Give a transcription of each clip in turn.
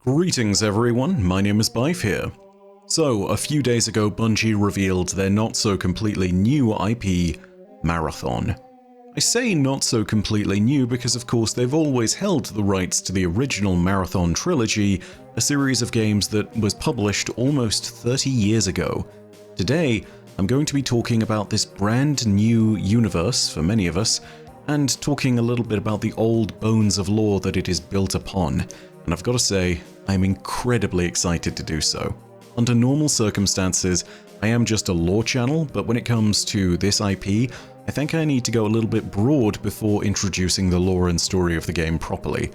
Greetings everyone, my name is Bife here. So, a few days ago Bungie revealed their not-so-completely new IP, Marathon. I say not so completely new because of course they've always held the rights to the original Marathon trilogy, a series of games that was published almost 30 years ago. Today, I'm going to be talking about this brand new universe for many of us, and talking a little bit about the old bones of lore that it is built upon. And I've got to say, I'm incredibly excited to do so. Under normal circumstances, I am just a lore channel, but when it comes to this IP, I think I need to go a little bit broad before introducing the lore and story of the game properly.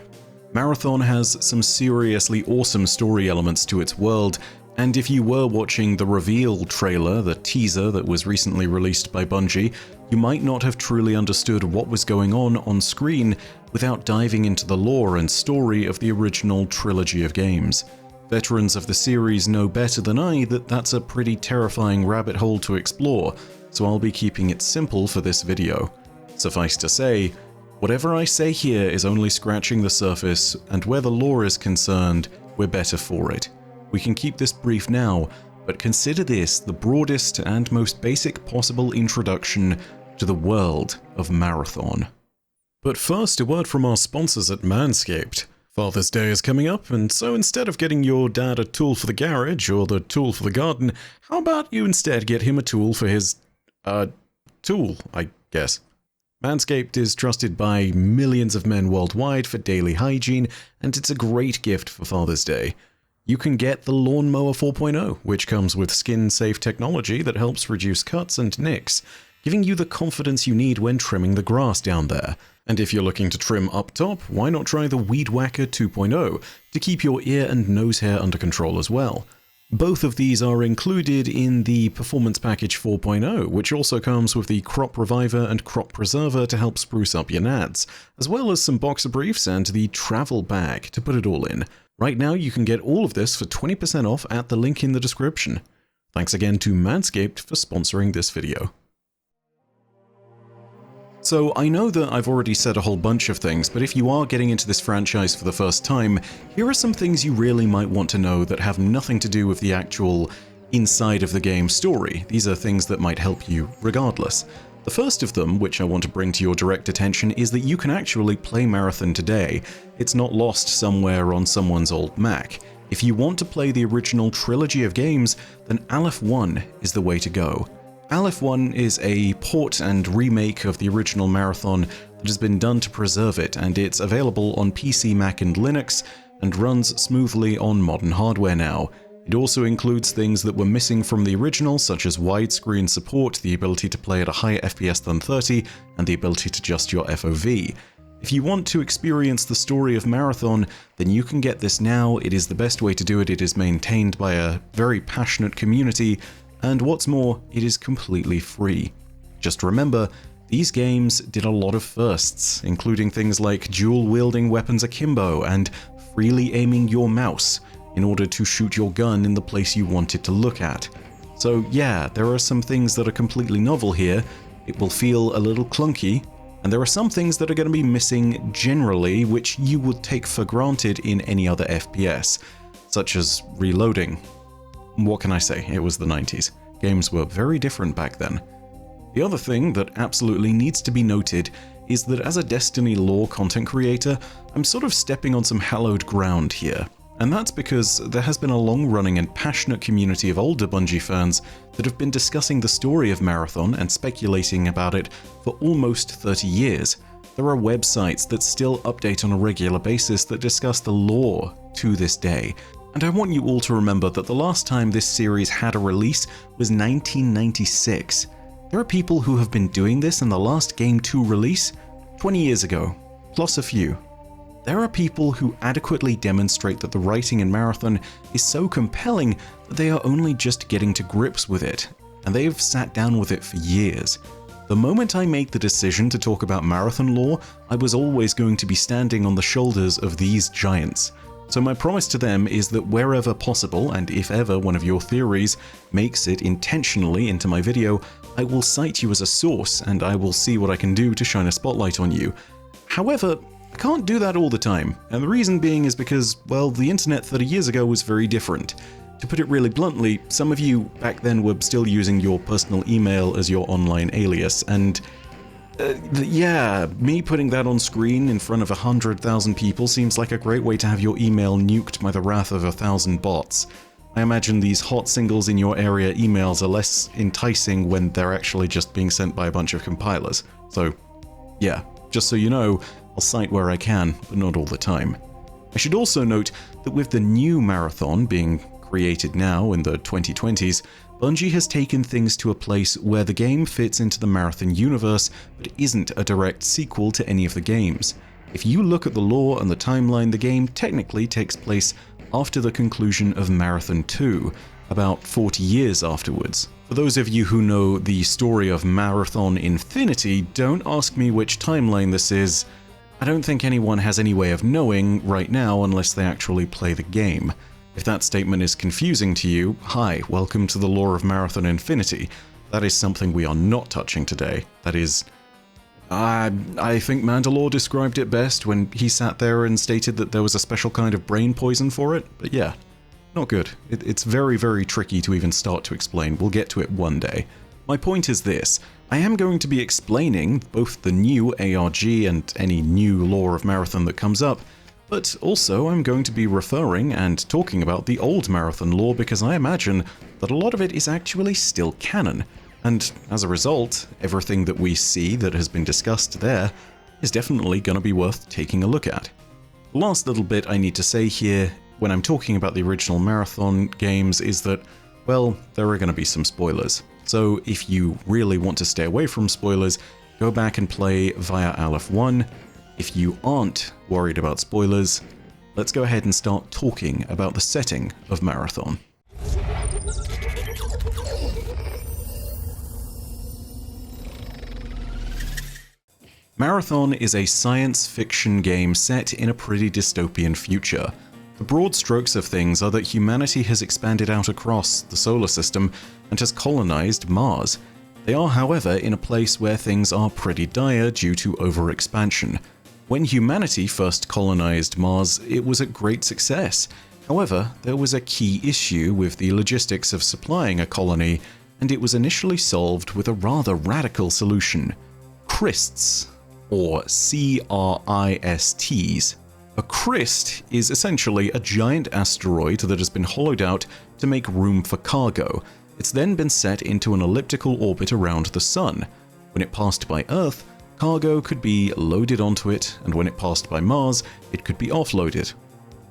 Marathon has some seriously awesome story elements to its world, and if you were watching the reveal trailer, the teaser that was recently released by Bungie, you might not have truly understood what was going on screen without diving into the lore and story of the original trilogy of games. Veterans of the series know better than I that that's a pretty terrifying rabbit hole to explore, so I'll be keeping it simple for this video. Suffice to say, whatever I say here is only scratching the surface, and where the lore is concerned, we're better for it. We can keep this brief now, but consider this the broadest and most basic possible introduction to the world of Marathon. But first, a word from our sponsors at Manscaped. Father's Day is coming up, and so instead of getting your dad a tool for the garage or the tool for the garden, how about you instead get him a tool for his, tool, I guess. Manscaped is trusted by millions of men worldwide for daily hygiene, and it's a great gift for Father's Day. You can get the Lawnmower 4.0, which comes with skin-safe technology that helps reduce cuts and nicks, giving you the confidence you need when trimming the grass down there. And if you're looking to trim up top, why not try the Weed Whacker 2.0 to keep your ear and nose hair under control as well. Both of these are included in the Performance Package 4.0, which also comes with the Crop Reviver and Crop Preserver to help spruce up your nads, as well as some boxer briefs and the travel bag to put it all in. Right now you can get all of this for 20% off at the link in the description. Thanks again to Manscaped for sponsoring this video. So I know that I've already said a whole bunch of things, but if you are getting into this franchise for the first time, here are some things you really might want to know that have nothing to do with the actual inside of the game story. These are things that might help you regardless. The first of them, which I want to bring to your direct attention, is that you can actually play Marathon today. It's not lost somewhere on someone's old Mac. If you want to play the original trilogy of games, then Aleph 1 is the way to go. Aleph 1 is a port and remake of the original Marathon that has been done to preserve it, and it's available on PC, Mac and Linux, and runs smoothly on modern hardware now. It also includes things that were missing from the original, such as widescreen support, the ability to play at a higher FPS than 30, and the ability to adjust your FOV. If you want to experience the story of Marathon, then you can get this now. It is the best way to do it. It is maintained by a very passionate community, and what's more, it is completely free. Just remember, these games did a lot of firsts, including things like dual-wielding weapons akimbo and freely aiming your mouse in order to shoot your gun in the place you want it to look at. So yeah, there are some things that are completely novel here. It will feel a little clunky, and there are some things that are going to be missing generally, which you would take for granted in any other FPS, such as reloading. What can I say? It was the 90s. Games were very different back then. The other thing that absolutely needs to be noted is that as a Destiny lore content creator, I'm sort of stepping on some hallowed ground here. And that's because there has been a long-running and passionate community of older Bungie fans that have been discussing the story of Marathon and speculating about it for almost 30 years. There are websites that still update on a regular basis that discuss the lore to this day. And I want you all to remember that the last time this series had a release was 1996. There are people who have been doing this in the last game to release 20 years ago, plus a few. There are people who adequately demonstrate that the writing in Marathon is so compelling that they are only just getting to grips with it, and they have sat down with it for years. The moment I made the decision to talk about Marathon lore, I was always going to be standing on the shoulders of these giants. So my promise to them is that wherever possible, and if ever one of your theories makes it intentionally into my video, I will cite you as a source, and I will see what I can do to shine a spotlight on you. However, I can't do that all the time, and the reason being is because, well, the internet 30 years ago was very different. To put it really bluntly, some of you back then were still using your personal email as your online alias, and yeah, me putting that on screen in front of 100,000 people seems like a great way to have your email nuked by the wrath of 1,000 bots. I imagine these hot singles in your area emails are less enticing when they're actually just being sent by a bunch of compilers. So, yeah, just so you know, I'll cite where I can, but not all the time. I should also note that with the new Marathon being created now in the 2020s, Bungie has taken things to a place where the game fits into the Marathon universe, but isn't a direct sequel to any of the games. If you look at the lore and the timeline, the game technically takes place after the conclusion of Marathon 2, about 40 years afterwards. For those of you who know the story of Marathon Infinity, don't ask me which timeline this is. I don't think anyone has any way of knowing right now unless they actually play the game. If that statement is confusing to you, hi, welcome to the lore of Marathon Infinity. That is something we are not touching today. That is... I think Mandalore described it best when he sat there and stated that there was a special kind of brain poison for it, but yeah, not good. It's very, very tricky to even start to explain. We'll get to it one day. My point is this. I am going to be explaining both the new ARG and any new lore of Marathon that comes up, but also I'm going to be referring and talking about the old Marathon lore because I imagine that a lot of it is actually still canon, and as a result, everything that we see that has been discussed there is definitely going to be worth taking a look at. The last little bit I need to say here when I'm talking about the original Marathon games is that, well, there are going to be some spoilers. So if you really want to stay away from spoilers, go back and play via Aleph 1. If you aren't worried about spoilers, let's go ahead and start talking about the setting of Marathon. Marathon is a science fiction game set in a pretty dystopian future. The broad strokes of things are that humanity has expanded out across the solar system and has colonized Mars. They are, however, in a place where things are pretty dire due to overexpansion. When humanity first colonized Mars, it was a great success. However, there was a key issue with the logistics of supplying a colony, and it was initially solved with a rather radical solution: Crists, or CRISTs. A Crist is essentially a giant asteroid that has been hollowed out to make room for cargo. It's then been set into an elliptical orbit around the Sun. When it passed by Earth, cargo could be loaded onto it, and when it passed by Mars, it could be offloaded.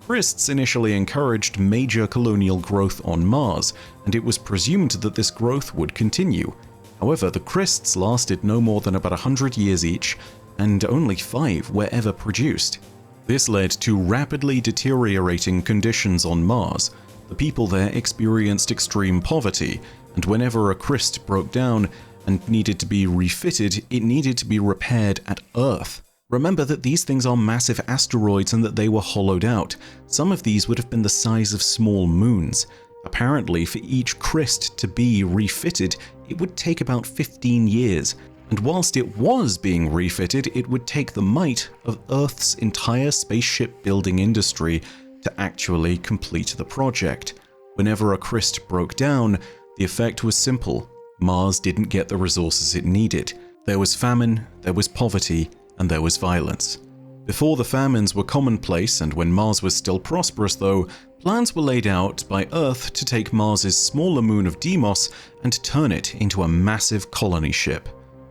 Crists initially encouraged major colonial growth on Mars, and it was presumed that this growth would continue. However, the Crists lasted no more than about 100 years each, and only 5 were ever produced. This led to rapidly deteriorating conditions on Mars. The people there experienced extreme poverty, and whenever a Crist broke down and needed to be refitted, it needed to be repaired at Earth. Remember that these things are massive asteroids and that they were hollowed out. Some of these would have been the size of small moons. Apparently, for each Crist to be refitted, it would take about 15 years. And whilst it was being refitted, it would take the might of Earth's entire spaceship building industry to actually complete the project. Whenever a Crist broke down, the effect was simple. Mars didn't get the resources it needed. There was famine, there was poverty, and there was violence. Before the famines were commonplace, and when Mars was still prosperous though, plans were laid out by Earth to take Mars's smaller moon of Deimos and turn it into a massive colony ship.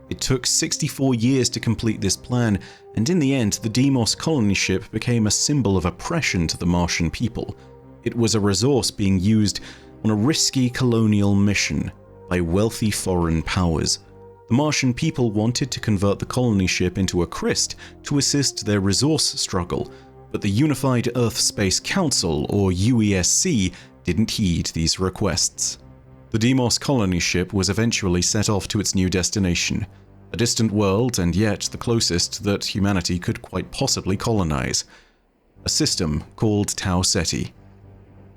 It took 64 years to complete this plan, and in the end, the Deimos colony ship became a symbol of oppression to the Martian people. It was a resource being used on a risky colonial mission by wealthy foreign powers. The Martian people wanted to convert the colony ship into a Crist to assist their resource struggle, but the Unified Earth Space Council, or UESC, didn't heed these requests. The Deimos colony ship was eventually set off to its new destination, a distant world and yet the closest that humanity could quite possibly colonize, a system called Tau Ceti.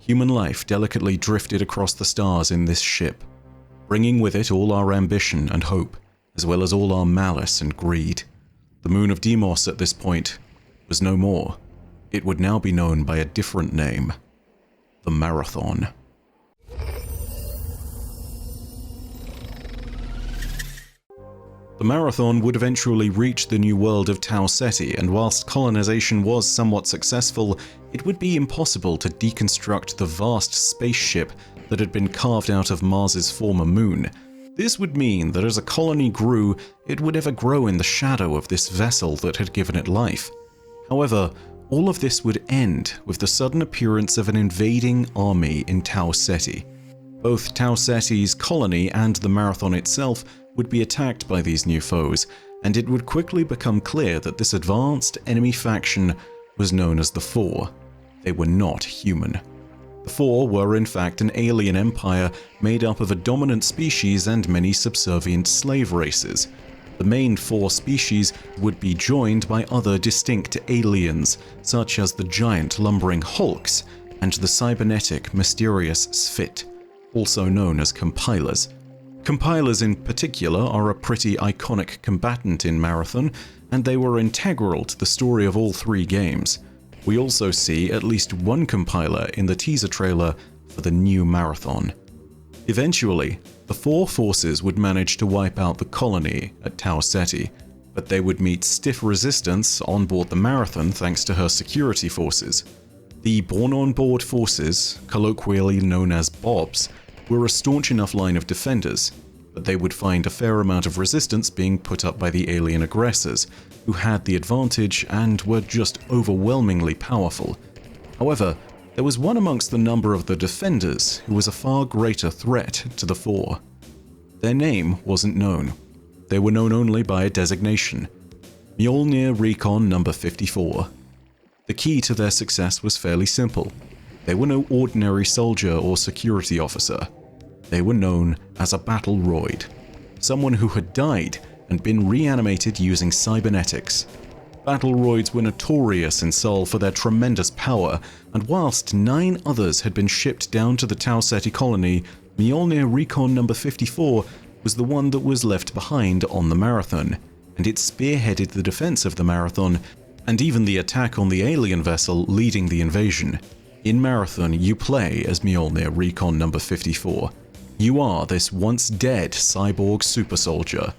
Human life delicately drifted across the stars in this ship, bringing with it all our ambition and hope, as well as all our malice and greed. The moon of Deimos at this point was no more. It would now be known by a different name: the Marathon. The Marathon would eventually reach the new world of Tau Ceti, and whilst colonization was somewhat successful, it would be impossible to deconstruct the vast spaceship that had been carved out of Mars's former moon. This would mean that as a colony grew, it would ever grow in the shadow of this vessel that had given it life. However, all of this would end with the sudden appearance of an invading army in Tau Ceti. Both Tau Ceti's colony and the Marathon itself would be attacked by these new foes, and it would quickly become clear that this advanced enemy faction was known as the Four. They were not human. The Four were in fact an alien empire made up of a dominant species and many subservient slave races. The main four species would be joined by other distinct aliens, such as the giant lumbering Hulks and the cybernetic mysterious Sphit, also known as Compilers. Compilers in particular are a pretty iconic combatant in Marathon, and they were integral to the story of all three games. We also see at least one compiler in the teaser trailer for the new Marathon. Eventually, the four forces would manage to wipe out the colony at Tau Ceti, but they would meet stiff resistance on board the Marathon thanks to her security forces. The Born-on-Board forces, colloquially known as Bobs, were a staunch enough line of defenders, but they would find a fair amount of resistance being put up by the alien aggressors, who had the advantage and were just overwhelmingly powerful. However, there was one amongst the number of the defenders who was a far greater threat to the Four. Their name wasn't known. They were known only by a designation: Mjolnir Recon Number 54. The key to their success was fairly simple. They were no ordinary soldier or security officer. They were known as a battle roid, someone who had died and been reanimated using cybernetics. Battle roids were notorious in Sol for their tremendous power, and whilst 9 others had been shipped down to the Tau Ceti colony, Mjolnir Recon Number 54 was the one that was left behind on the Marathon, and it spearheaded the defense of the Marathon, and even the attack on the alien vessel leading the invasion. In Marathon, you play as Mjolnir Recon Number 54. You are this once dead cyborg super soldier.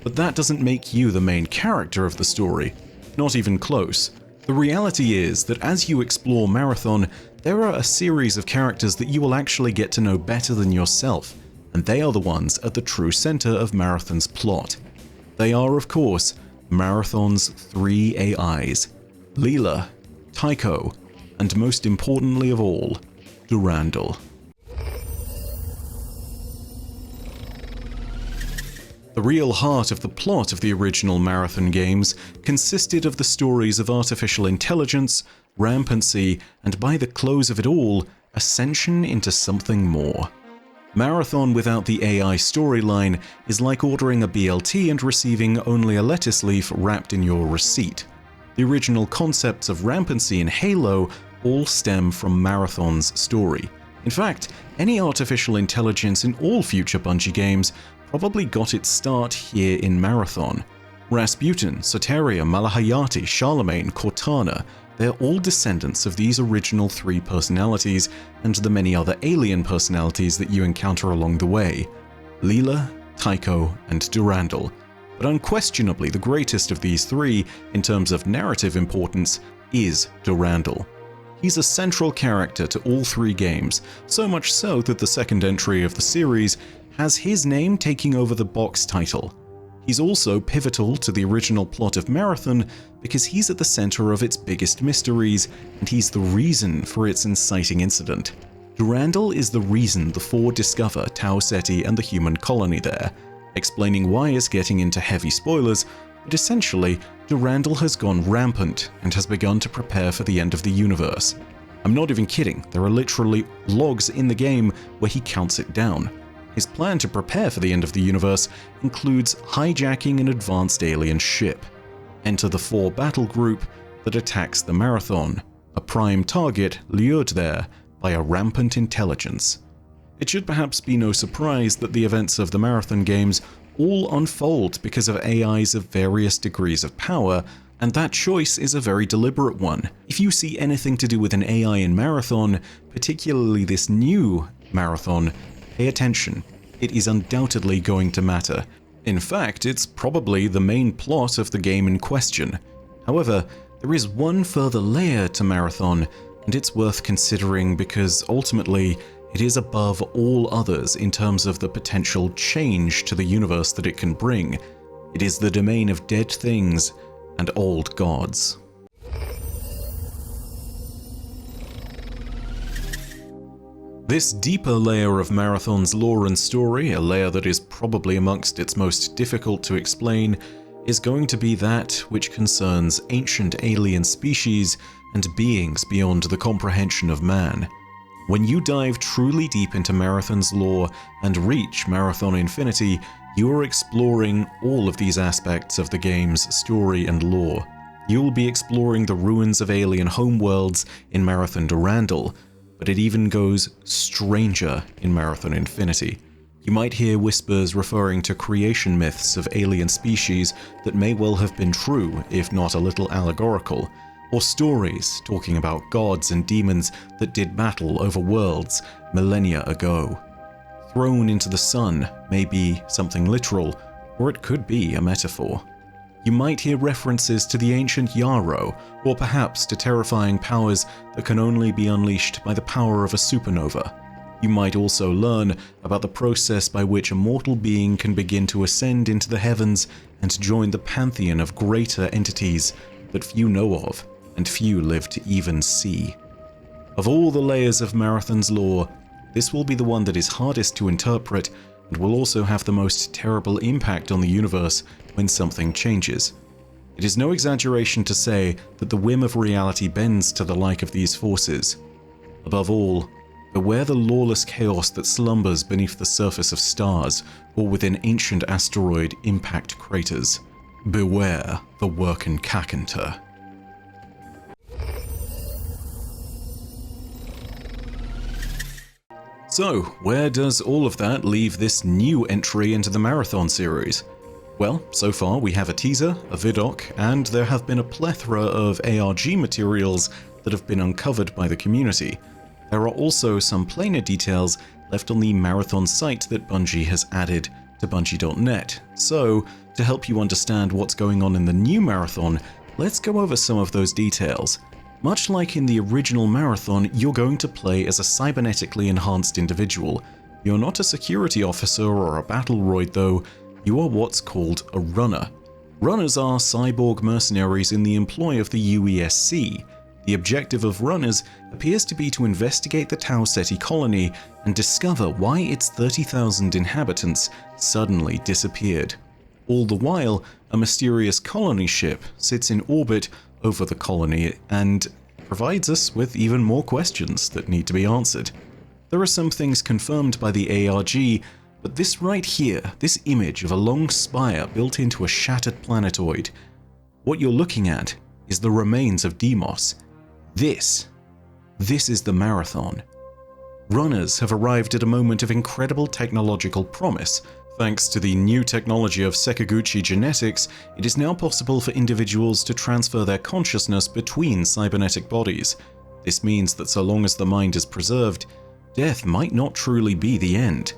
But that doesn't make you the main character of the story. Not even close. The reality is that as you explore Marathon, there are a series of characters that you will actually get to know better than yourself, and they are the ones at the true center of Marathon's plot. They are, of course, Marathon's 3 AIs: Leela, Tycho, and most importantly of all, Durandal. The real heart of the plot of the original Marathon games consisted of the stories of artificial intelligence, rampancy, and by the close of it all, ascension into something more. Marathon without the AI storyline is like ordering a BLT and receiving only a lettuce leaf wrapped in your receipt. The original concepts of rampancy and Halo all stem from Marathon's story. In fact, any artificial intelligence in all future Bungie games probably got its start here in Marathon. Rasputin, Soteria, Malahayati, Charlemagne, Cortana, they're all descendants of these original 3 personalities and the many other alien personalities that you encounter along the way: Leela, Tycho, and Durandal. But unquestionably the greatest of these 3 in terms of narrative importance is Durandal. He's a central character to all 3 games, so much so that the second entry of the series has his name taking over the box title. He's also pivotal to the original plot of Marathon because he's at the center of its biggest mysteries, and he's the reason for its inciting incident. Durandal is the reason the Four discover Tau Ceti and the human colony there, explaining why is getting into heavy spoilers, but essentially, Durandal has gone rampant and has begun to prepare for the end of the universe. I'm not even kidding, there are literally logs in the game where he counts it down. His plan to prepare for the end of the universe includes hijacking an advanced alien ship. Enter the Four battle group that attacks the Marathon, a prime target lured there by a rampant intelligence. It should perhaps be no surprise that the events of the Marathon games all unfold because of AIs of various degrees of power, And that choice is a very deliberate one. If you see anything to do with an AI in Marathon, particularly this new Marathon, pay attention. It is undoubtedly going to matter. In fact, it's probably the main plot of the game in question. However, there is one further layer to Marathon, and it's worth considering because ultimately it is above all others in terms of the potential change to the universe that it can bring. It is the domain of dead things and old gods. This deeper layer of Marathon's lore and story, a layer that is probably amongst its most difficult to explain, is going to be that which concerns ancient alien species and beings beyond the comprehension of man. When you dive truly deep into Marathon's lore and reach Marathon Infinity, you are exploring all of these aspects of the game's story and lore. You'll be exploring the ruins of alien homeworlds in Marathon Durandal, but it even goes stranger in Marathon Infinity. You might hear whispers referring to creation myths of alien species that may well have been true, if not a little allegorical, or stories talking about gods and demons that did battle over worlds millennia ago. Thrown into the sun may be something literal, or it could be a metaphor. You might hear references to the ancient Yarrow, or perhaps to terrifying powers that can only be unleashed by the power of a supernova. You might also learn about the process by which a mortal being can begin to ascend into the heavens and join the pantheon of greater entities that few know of and few live to even see. Of all the layers of Marathon's lore, this will be the one that is hardest to interpret and will also have the most terrible impact on the universe when something changes. It is no exaggeration to say that the whim of reality bends to the like of these forces. Above all, beware the lawless chaos that slumbers beneath the surface of stars or within ancient asteroid impact craters. Beware the Worken Kakenter. So, where does all of that leave this new entry into the Marathon series? Well, so far we have a teaser, a vidoc, and there have been a plethora of ARG materials that have been uncovered by the community. There are also some plainer details left on the Marathon site that Bungie has added to Bungie.net. So, to help you understand what's going on in the new Marathon, let's go over some of those details. Much like in the original Marathon, you're going to play as a cybernetically enhanced individual. You're not a security officer or a battle droid though, you are what's called a runner. Runners are cyborg mercenaries in the employ of the UESC. The objective of runners appears to be to investigate the Tau Ceti colony and discover why its 30,000 inhabitants suddenly disappeared. All the while, a mysterious colony ship sits in orbit over the colony and provides us with even more questions that need to be answered. There are some things confirmed by the ARG, but this right here, this image of a long spire built into a shattered planetoid, what you're looking at is the remains of Deimos. This is the Marathon. Runners have arrived at a moment of incredible technological promise. Thanks to the new technology of Sekaguchi genetics, it is now possible for individuals to transfer their consciousness between cybernetic bodies. This means that so long as the mind is preserved, death might not truly be the end.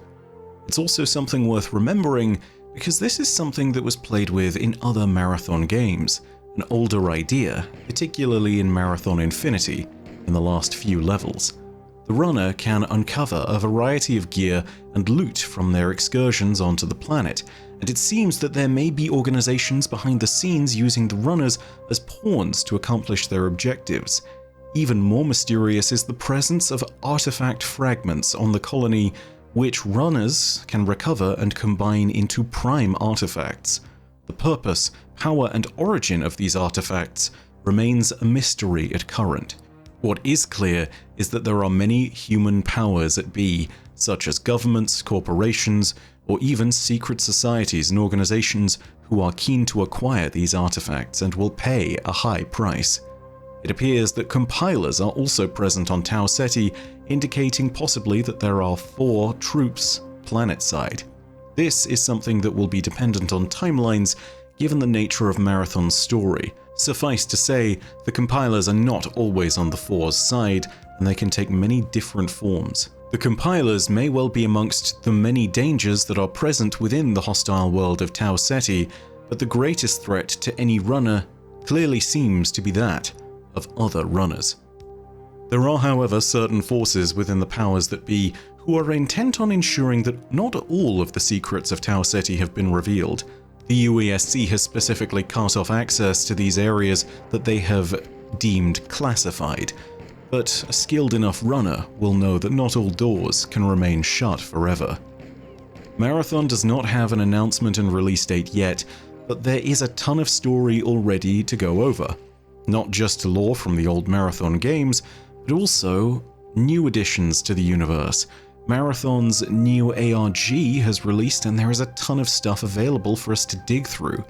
It's also something worth remembering because this is something that was played with in other Marathon games, an older idea, particularly in Marathon Infinity, in the last few levels. The runner can uncover a variety of gear and loot from their excursions onto the planet, and it seems that there may be organizations behind the scenes using the runners as pawns to accomplish their objectives. Even more mysterious is the presence of artifact fragments on the colony, which runners can recover and combine into prime artifacts. The purpose, power, and origin of these artifacts remains a mystery at current. What is clear is that there are many human powers at B, such as governments, corporations, or even secret societies and organizations who are keen to acquire these artifacts and will pay a high price. It appears that compilers are also present on Tau Ceti, indicating possibly that there are 4 troops planetside. This is something that will be dependent on timelines given the nature of Marathon's story, Suffice to say, the compilers are not always on the For's side, and they can take many different forms. The compilers may well be amongst the many dangers that are present within the hostile world of Tau Ceti, but the greatest threat to any runner clearly seems to be that of other runners. There are, however, certain forces within the powers that be who are intent on ensuring that not all of the secrets of Tau Ceti have been revealed. The UESC has specifically cut off access to these areas that they have deemed classified, but a skilled enough runner will know that not all doors can remain shut forever. Marathon does not have an announcement and release date yet, but there is a ton of story already to go over. Not just lore from the old Marathon games, but also new additions to the universe. Marathon's new ARG has released, and there is a ton of stuff available for us to dig through.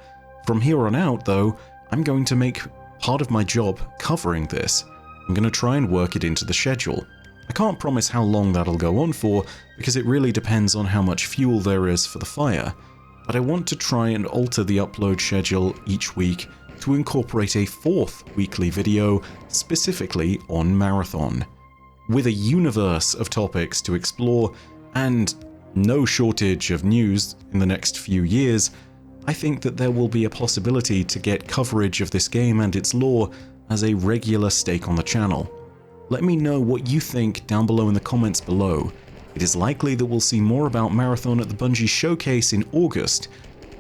From here on out, though, I'm going to make part of my job covering this. I'm going to try and work it into the schedule. I can't promise how long that'll go on for, because it really depends on how much fuel there is for the fire, but I want to try and alter the upload schedule each week to incorporate a 4th weekly video specifically on Marathon. With a universe of topics to explore and no shortage of news in the next few years, I think that there will be a possibility to get coverage of this game and its lore as a regular stake on the channel. Let me know what you think down below in the comments below. It is likely that we'll see more about Marathon at the Bungie Showcase in August,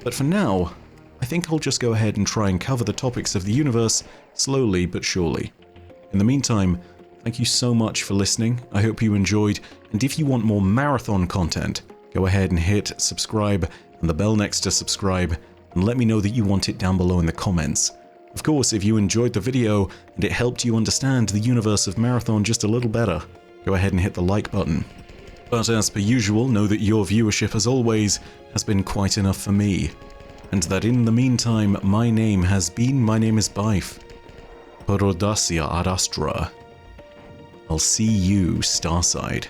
but for now, I think I'll just go ahead and try and cover the topics of the universe slowly but surely. In the meantime, thank you so much for listening. I hope you enjoyed, and if you want more Marathon content, go ahead and hit subscribe and the bell next to subscribe, and let me know that you want it down below in the comments. Of course, if you enjoyed the video and it helped you understand the universe of Marathon just a little better, go ahead and hit the like button. But as per usual, know that your viewership, as always, has been quite enough for me, and that in the meantime, my name is Byf. Perodacia ad Astra. I'll see you Starside.